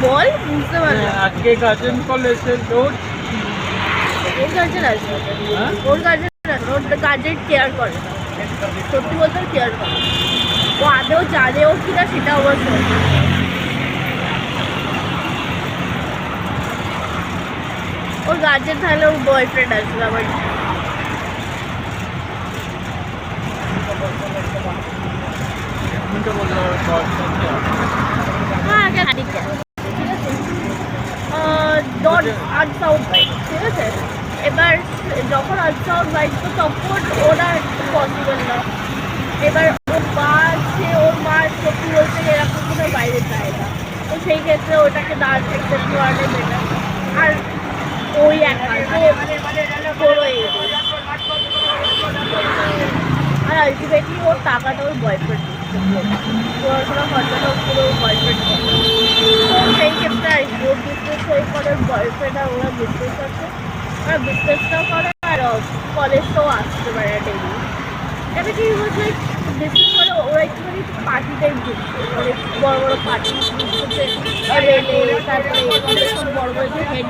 বল বুঝতে পারলাম। আজকে গার্জেন কল এসে রোজ ওর গার্জেন আসবে, হ্যাঁ ওর গার্জেন আসবে, ওর গার্জেন কেয়ার করে না, সত্যি বলতে কেয়ার করে না। ও আদেও জানেও কিনা সেটা আমার সন্দেহ। ওর গার্জেন তাহলে ওর বয়ফ্রেন্ড আসবে আমার। মিনিটে বললো হ্যাঁ কেন ঠিক আছে, ডট আনসাউন্ড বাইক, ঠিক আছে। এবার যখন আনসাউন্ড বাইক তো তখন ওরা পসিবল না। এবার ওর মা আছে, ওর মা সত্যি বলতে এরকম কোনো বাইরে যায় না, তো সেই ক্ষেত্রে ওটাকে না অ্যাকসেপ্ট করাটাই বেটার। আর ওই একা পুরো আর আলটিমেটলি ওর টাকাটা ওর বয়ফ্রেন্ড দিচ্ছে, পড়াশোনা খরচাটাও পুরো ওর বয়ফ্রেন্ড করে। তো সেই ক্ষেত্রে আর কি ওর বিজনেস হয়ে করে বয়ফ্রেন্ড আর ওরা বিজনেস আছে, ওরা বিজনেসটাও করে আর কলেজটাও আসতে পারে ডেলি। এবার কি বলছে বিজনেস করে ওরা একটুখানি পার্টি টাইপ দিচ্ছে, মানে বড় বড় পার্টি দিচ্ছে, তারপরে বড় বড় যে হেড